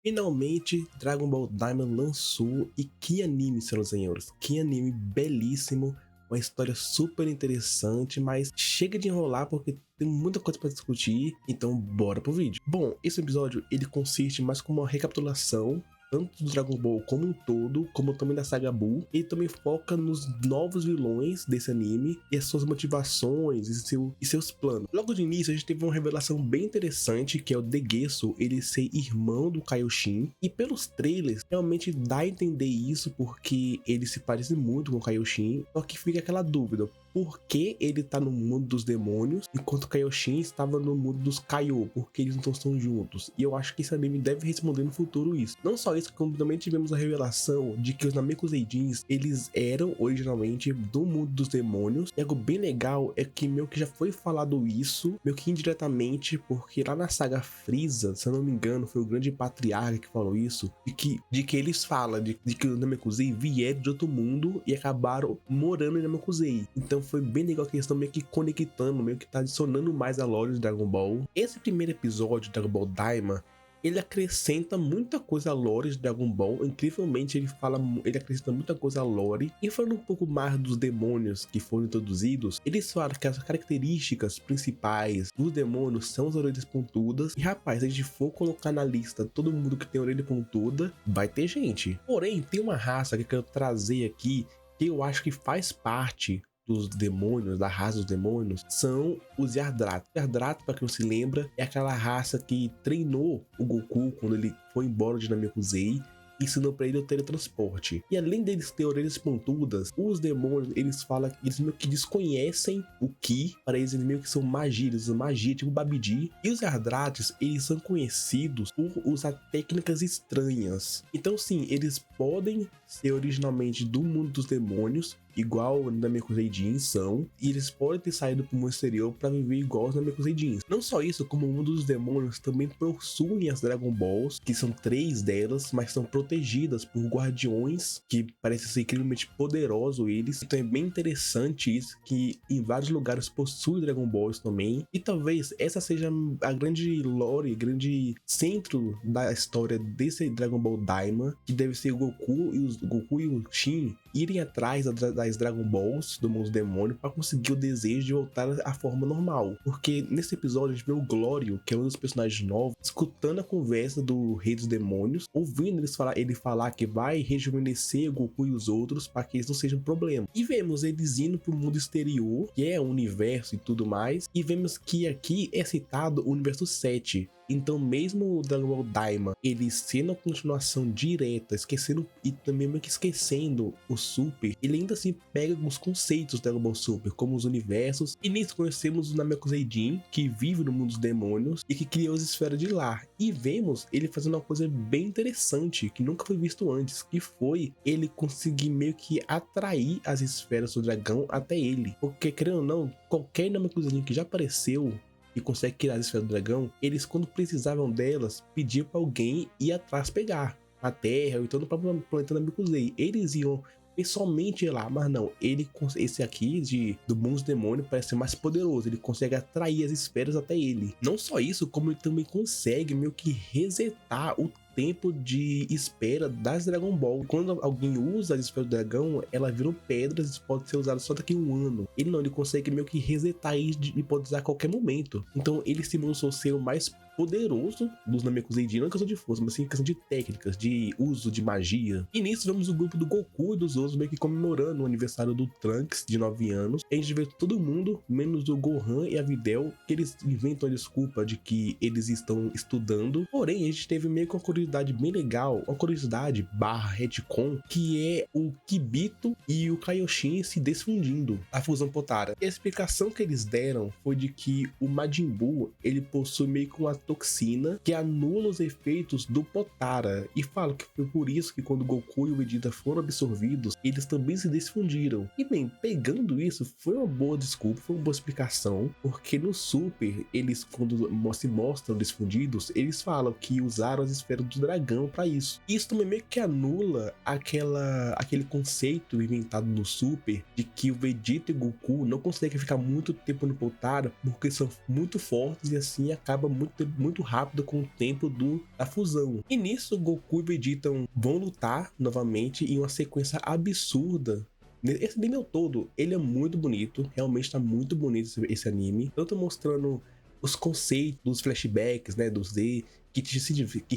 Finalmente, Dragon Ball Daima lançou e que anime, senhoras e senhores, que anime belíssimo, uma história super interessante, mas chega de enrolar porque tem muita coisa para discutir, então bora pro vídeo. Bom, esse episódio ele consiste mais como uma recapitulação tanto do Dragon Ball como um todo, como também da saga Buu, e também foca nos novos vilões desse anime e as suas motivações e seus planos. Logo de início, a gente teve uma revelação bem interessante, que é o Degesso, ele ser irmão do Kaioshin, e pelos trailers, realmente dá a entender isso, porque ele se parece muito com o Kaioshin, só que fica aquela dúvida, por que ele tá no mundo dos demônios, enquanto Kaioshin estava no mundo dos Kaiô, porque eles não estão juntos? E eu acho que esse anime deve responder no futuro isso. Não só isso, como também tivemos a revelação de que os Namekuseidins, eles eram originalmente do mundo dos demônios, e algo bem legal é que meio que já foi falado isso, meio que indiretamente, porque lá na saga Frieza, se eu não me engano, foi o grande patriarca que falou isso, de que eles falam de que os Namekusei vieram de outro mundo e acabaram morando em Namekusei. Então foi bem legal que eles estão meio que conectando, meio que tá adicionando mais a lore de Dragon Ball. Esse primeiro episódio de Dragon Ball Daima, ele acrescenta muita coisa à lore de Dragon Ball. Incrivelmente ele acrescenta muita coisa à lore. E falando um pouco mais dos demônios que foram introduzidos, eles falam que as características principais dos demônios são as orelhas pontudas. E rapaz, se a gente for colocar na lista todo mundo que tem orelha pontuda, vai ter gente. Porém, tem uma raça que eu quero trazer aqui, que eu acho que faz parte dos demônios, da raça dos demônios, são os Yardrath. Yardrath, pra quem não se lembra, é aquela raça que treinou o Goku quando ele foi embora de Namekusei, ensinou pra ele o teletransporte. E além deles ter orelhas pontudas, os demônios, eles falam que eles meio que desconhecem o Ki, para eles meio que são magia, eles usam magia, tipo Babidi. E os Yardraths, eles são conhecidos por usar técnicas estranhas. Então sim, eles podem ser originalmente do mundo dos demônios, igual os Namekuseidins são, e eles podem ter saído pro mundo exterior para viver igual os Namekuseidins. Não só isso, como o mundo dos demônios também possuem as Dragon Balls, que são 3 delas, mas são protegidas por guardiões que parecem ser incrivelmente poderosos eles. Então é bem interessante isso, que em vários lugares possui Dragon Balls também, e talvez essa seja a grande lore, grande centro da história desse Dragon Ball Daima, que deve ser o Goku e o Shin irem atrás das Dragon Balls do mundo demônio para conseguir o desejo de voltar à forma normal. Porque nesse episódio a gente vê o Glório, que é um dos personagens novos, escutando a conversa do Rei dos Demônios, ouvindo ele falar que vai rejuvenescer o Goku e os outros para que isso não seja um problema. E vemos eles indo para o mundo exterior, que é o universo e tudo mais, e vemos que aqui é citado o universo 7. Então mesmo o Dragon Ball Daima, ele sendo a continuação direta, esquecendo e também meio que esquecendo o Super, ele ainda assim pega alguns conceitos do Dragon Ball Super, como os universos, e nisso conhecemos o Namekuseidin, que vive no mundo dos demônios e que criou as esferas de lá. E vemos ele fazendo uma coisa bem interessante, que nunca foi visto antes, que foi ele conseguir meio que atrair as esferas do dragão até ele. Porque, querendo ou não, qualquer Namekuseidin que já apareceu e consegue criar as esferas do dragão, eles quando precisavam delas, pediam para alguém ir atrás pegar a Terra, ou então no próprio planeta Namekusei. Eles iam pessoalmente ir lá, mas não, esse aqui do mundo dos demônios parece ser mais poderoso, ele consegue atrair as esferas até ele. Não só isso, como ele também consegue meio que resetar o tempo de espera das Dragon Ball. Quando alguém usa as esferas do dragão, elas viram pedras e podem ser usadas só daqui a um ano. Ele não, ele consegue meio que resetar isso e pode usar a qualquer momento. Então ele se mostrou ser o mais poderoso dos Namekuseidin, não em questão de força, mas sim em questão de técnicas, de uso de magia. E nisso vemos o grupo do Goku e dos outros meio que comemorando o aniversário do Trunks de 9 anos. E a gente vê todo mundo, menos o Gohan e a Videl, que eles inventam a desculpa de que eles estão estudando. Porém, a gente teve meio que uma curiosidade bem legal, uma curiosidade barra retcon, que é o Kibito e o Kaioshin se desfundindo, a fusão Potara. E a explicação que eles deram foi de que o Majin Buu, ele possui meio que uma toxina que anula os efeitos do Potara, e fala que foi por isso que quando Goku e o Vegeta foram absorvidos, eles também se desfundiram. E bem, pegando isso, foi uma boa desculpa, foi uma boa explicação, porque no Super, eles quando se mostram desfundidos, eles falam que usaram as esferas outro dragão pra isso. Isso também meio que anula aquele conceito inventado no Super de que o Vegeta e o Goku não conseguem ficar muito tempo no Potara porque são muito fortes e assim acaba muito rápido com o tempo da fusão. E nisso, Goku e Vegeta vão lutar novamente em uma sequência absurda. Esse anime ao todo, ele é muito bonito, realmente tá muito bonito esse anime. Tanto mostrando os conceitos dos flashbacks, né, do Z,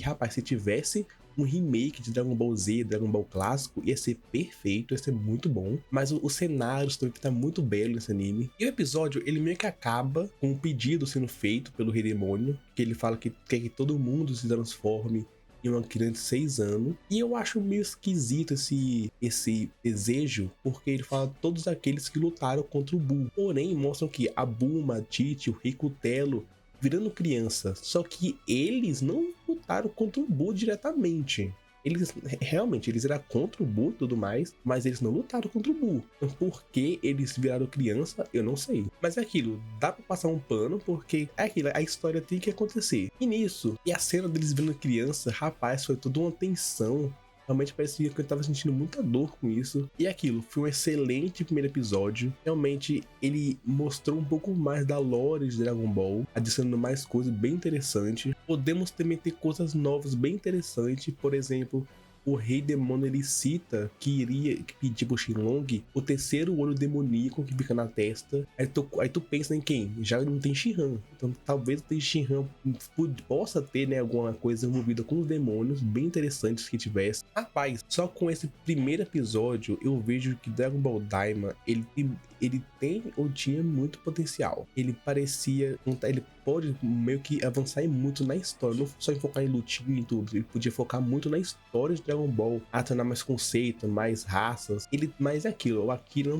rapaz, se tivesse um remake de Dragon Ball Z, Dragon Ball clássico, ia ser perfeito, ia ser muito bom. Mas os cenários também que tá muito belo nesse anime. E o episódio, ele meio que acaba com um pedido sendo feito pelo Rei Demônio, que ele fala que quer que todo mundo se transforme em uma criança de 6 anos. E eu acho meio esquisito esse desejo, porque ele fala todos aqueles que lutaram contra o Buu. Porém, mostram que a Bulma, a Tite, o Rico-Telo virando criança. Só que eles não lutaram contra o Buu diretamente. Eles eram contra o Buu e tudo mais, mas eles não lutaram contra o Buu. Então, por que eles viraram criança, eu não sei. Mas é aquilo, dá pra passar um pano, porque é aquilo, a história tem que acontecer. E nisso, e a cena deles virando criança, rapaz, foi toda uma tensão. Realmente parecia que eu tava sentindo muita dor com isso. E aquilo, foi um excelente primeiro episódio. Realmente, ele mostrou um pouco mais da lore de Dragon Ball, adicionando mais coisas bem interessantes. Podemos também ter coisas novas bem interessantes. Por exemplo, o Rei Demônio, ele cita que iria pedir pro Shenlong o terceiro olho demoníaco que fica na testa. Aí tu pensa em quem? Já não tem Shinran. Então talvez o Shinran possa ter, né, alguma coisa envolvida com os demônios, bem interessantes que tivesse. Rapaz, só com esse primeiro episódio eu vejo que Dragon Ball Daima, ele tem ou tinha muito potencial. Ele pode meio que avançar muito na história, não só em focar em lutinha e tudo. Ele podia focar muito na história de Dragon Ball, adicionar mais conceito, mais raças. Mas é aquilo, o Akira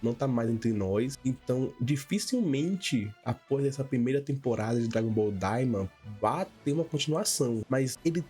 não tá mais entre nós, então dificilmente após essa primeira temporada de Dragon Ball Daima vai ter uma continuação. Mas ele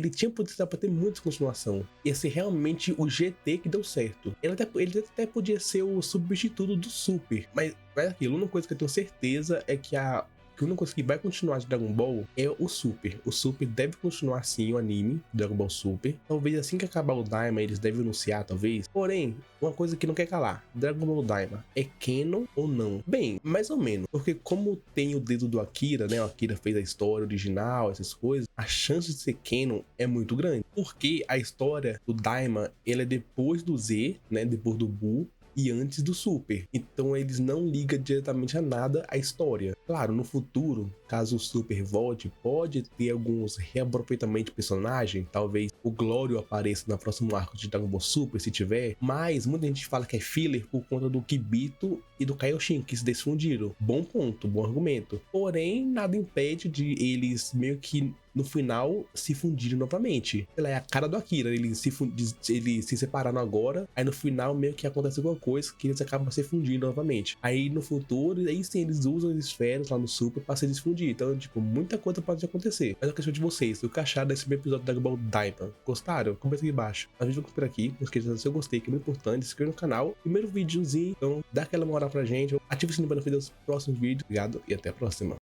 tinha potencial para ter muita continuação. Ia ser realmente o GT que deu certo. Ele até podia ser o substituto do Super, mas aquilo, uma coisa que eu tenho certeza é que a única coisa que vai continuar de Dragon Ball é o Super. O Super deve continuar sim, o anime Dragon Ball Super. Talvez assim que acabar o Daima, eles devem anunciar, talvez. Porém, uma coisa que não quer calar: Dragon Ball Daima é canon ou não? Bem, mais ou menos. Porque como tem o dedo do Akira, né? O Akira fez a história original, essas coisas. A chance de ser canon é muito grande. Porque a história do Daima, ela é depois do Z, né? Depois do Buu e antes do Super. Então eles não ligam diretamente a nada a história. Claro, no futuro, caso o Super volte, pode ter alguns reaproveitamentos de personagem. Talvez o Glório apareça no próximo arco de Dragon Ball Super, se tiver. Mas muita gente fala que é filler por conta do Kibito e do Kaioshin, que se desfundiram. Bom ponto, bom argumento. Porém, nada impede de eles meio que no final se fundirem novamente. Ela é a cara do Akira, eles se separaram agora, aí no final meio que acontece alguma coisa que eles acabam se fundindo novamente. Aí no futuro, aí sim, eles usam as esferas lá no Super pra se desfundir. Então, tipo, muita coisa pode acontecer. Mas a questão de vocês, o que acharam desse primeiro episódio da Dragon Ball Daima? Gostaram? Comenta aqui embaixo. A gente vai por aqui, não esqueça de se eu gostei, que é muito importante, se inscreva no canal. Primeiro videozinho, então dá aquela moral pra gente, ativa o sininho para não perder os próximos vídeos. Obrigado e até a próxima.